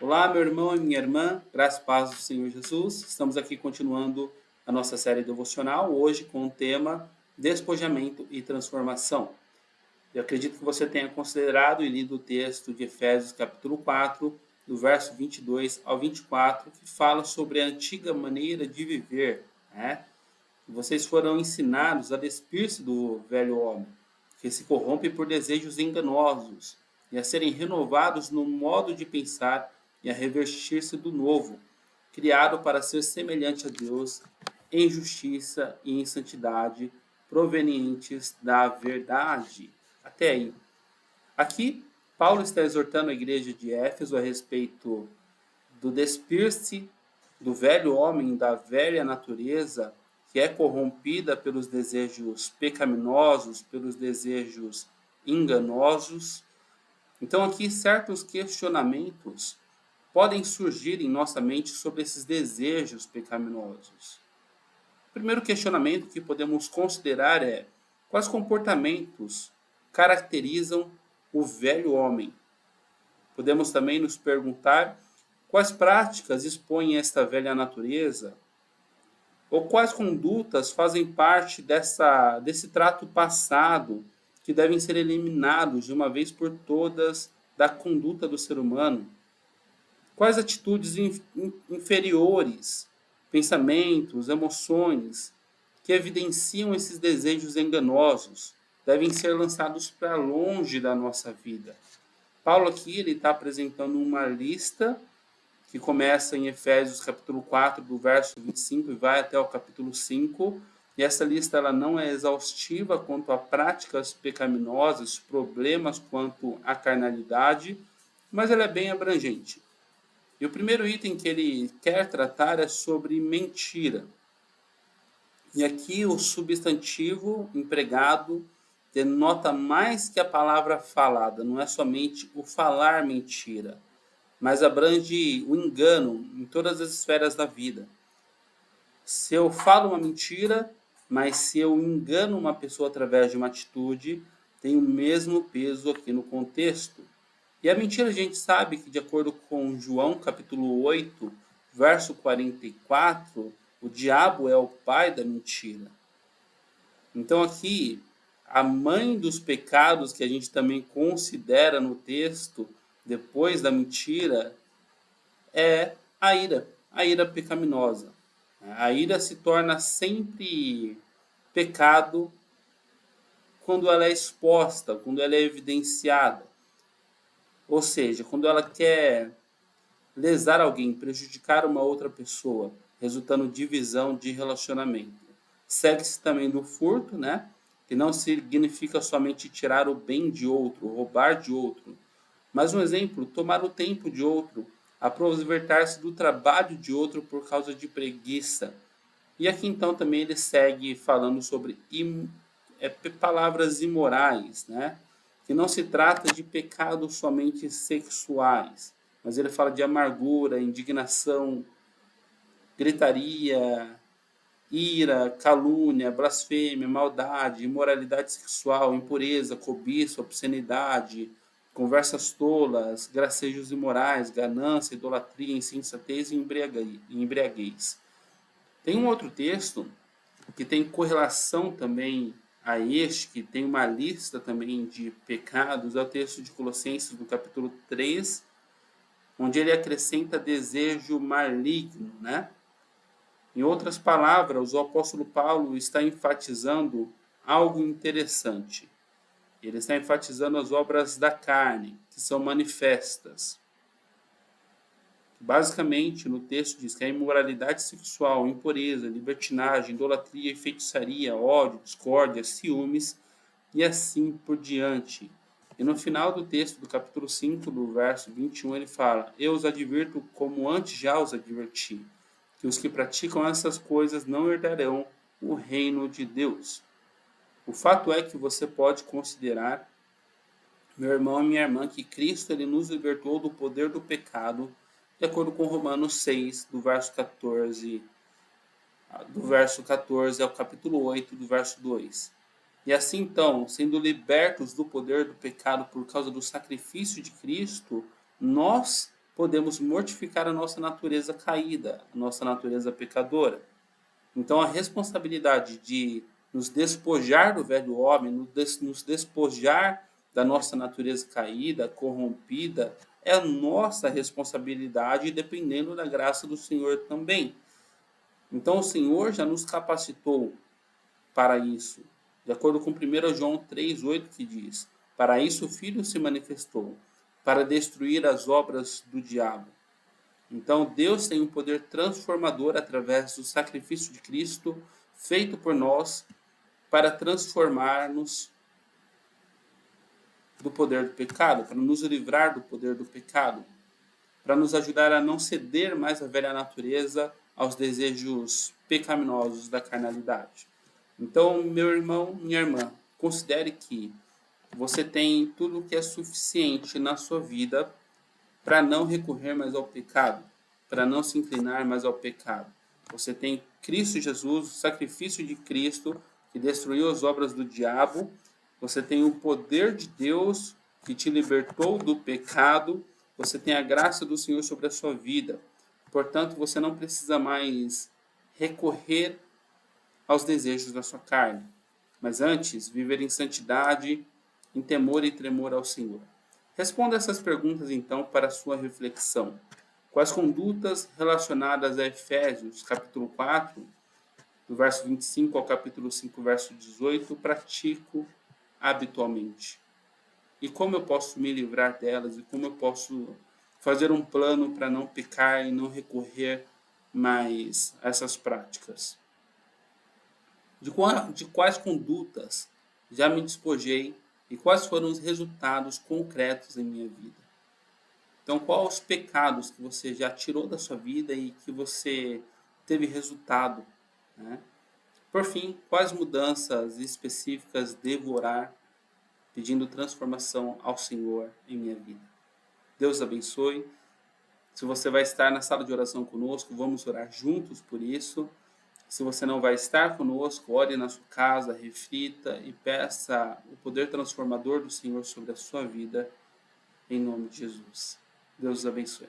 Olá, meu irmão e minha irmã, graças e paz do Senhor Jesus. Estamos aqui continuando a nossa série devocional, hoje com o tema Despojamento e Transformação. Eu acredito que você tenha considerado e lido o texto de Efésios capítulo 4, do verso 22 ao 24, que fala sobre a antiga maneira de viver, né? Vocês foram ensinados a despir-se do velho homem, que se corrompe por desejos enganosos, e a serem renovados no modo de pensar e a revestir-se do novo, criado para ser semelhante a Deus em justiça e em santidade, provenientes da verdade. Até aí. Aqui, Paulo está exortando a igreja de Éfeso a respeito do despir-se do velho homem, da velha natureza, que é corrompida pelos desejos pecaminosos, pelos desejos enganosos. Então, aqui, certos questionamentos podem surgir em nossa mente sobre esses desejos pecaminosos. O primeiro questionamento que podemos considerar é: quais comportamentos caracterizam o velho homem? Podemos também nos perguntar quais práticas expõem esta velha natureza ou quais condutas fazem parte desse trato passado que devem ser eliminados de uma vez por todas da conduta do ser humano. Quais atitudes inferiores, pensamentos, emoções que evidenciam esses desejos enganosos devem ser lançados para longe da nossa vida. Paulo aqui ele está apresentando uma lista que começa em Efésios capítulo 4, do verso 25 e vai até o capítulo 5. E essa lista ela não é exaustiva quanto a práticas pecaminosas, problemas quanto à carnalidade, mas ela é bem abrangente. E o primeiro item que ele quer tratar é sobre mentira. E aqui o substantivo empregado denota mais que a palavra falada, não é somente o falar mentira, mas abrange o engano em todas as esferas da vida. Se eu falo uma mentira, mas se eu engano uma pessoa através de uma atitude, tem o mesmo peso aqui no contexto. E a mentira a gente sabe que, de acordo com João capítulo 8, verso 44, o diabo é o pai da mentira. Então aqui, a mãe dos pecados que a gente também considera no texto, depois da mentira, é a ira pecaminosa. A ira se torna sempre pecado quando ela é exposta, quando ela é evidenciada. Ou seja, quando ela quer lesar alguém, prejudicar uma outra pessoa, resultando em divisão de relacionamento. Segue-se também do furto, né? Que não significa somente tirar o bem de outro, roubar de outro. Mas um exemplo, tomar o tempo de outro, aproveitar-se do trabalho de outro por causa de preguiça. E aqui então também ele segue falando sobre palavras imorais, né? Que não se trata de pecados somente sexuais, mas ele fala de amargura, indignação, gritaria, ira, calúnia, blasfêmia, maldade, imoralidade sexual, impureza, cobiça, obscenidade, conversas tolas, gracejos imorais, ganância, idolatria, insensatez e embriaguez. Tem um outro texto que tem correlação também a este, que tem uma lista também de pecados, é o texto de Colossenses, do capítulo 3, onde ele acrescenta desejo maligno, né? Em outras palavras, o apóstolo Paulo está enfatizando algo interessante. Ele está enfatizando as obras da carne, que são manifestas. Basicamente, no texto diz que a imoralidade sexual, impureza, libertinagem, idolatria e feitiçaria, ódio, discórdia, ciúmes e assim por diante. E no final do texto do capítulo 5, do verso 21, ele fala: Eu os advirto como antes já os adverti, que os que praticam essas coisas não herdarão o reino de Deus. O fato é que você pode considerar, meu irmão e minha irmã, que Cristo ele nos libertou do poder do pecado, de acordo com Romanos 6, do verso 14 ao capítulo 8, do verso 2. E assim então, sendo libertos do poder do pecado por causa do sacrifício de Cristo, nós podemos mortificar a nossa natureza caída, a nossa natureza pecadora. Então, a responsabilidade de nos despojar do velho homem, nos despojar da nossa natureza caída, corrompida, é a nossa responsabilidade, dependendo da graça do Senhor também. Então, o Senhor já nos capacitou para isso. De acordo com 1 João 3,8, que diz: para isso o Filho se manifestou, para destruir as obras do diabo. Então, Deus tem um poder transformador através do sacrifício de Cristo, feito por nós, para transformar-nos do poder do pecado, para nos livrar do poder do pecado, para nos ajudar a não ceder mais à velha natureza, aos desejos pecaminosos da carnalidade. Então, meu irmão, minha irmã, considere que você tem tudo o que é suficiente na sua vida para não recorrer mais ao pecado, para não se inclinar mais ao pecado. Você tem Cristo Jesus, o sacrifício de Cristo, que destruiu as obras do diabo. Você tem o poder de Deus, que te libertou do pecado. Você tem a graça do Senhor sobre a sua vida. Portanto, você não precisa mais recorrer aos desejos da sua carne, mas antes viver em santidade, em temor e tremor ao Senhor. Responda essas perguntas então para a sua reflexão. Quais condutas relacionadas a Efésios, capítulo 4, do verso 25 ao capítulo 5, verso 18, pratico habitualmente? E como eu posso me livrar delas? E como eu posso fazer um plano para não pecar e não recorrer mais a essas práticas? De quais condutas já me despojei e quais foram os resultados concretos em minha vida? Então, quais os pecados que você já tirou da sua vida e que você teve resultado, né? Por fim, quais mudanças específicas devo orar pedindo transformação ao Senhor em minha vida? Deus abençoe. Se você vai estar na sala de oração conosco, vamos orar juntos por isso. Se você não vai estar conosco, ore na sua casa, reflita e peça o poder transformador do Senhor sobre a sua vida, em nome de Jesus. Deus os abençoe.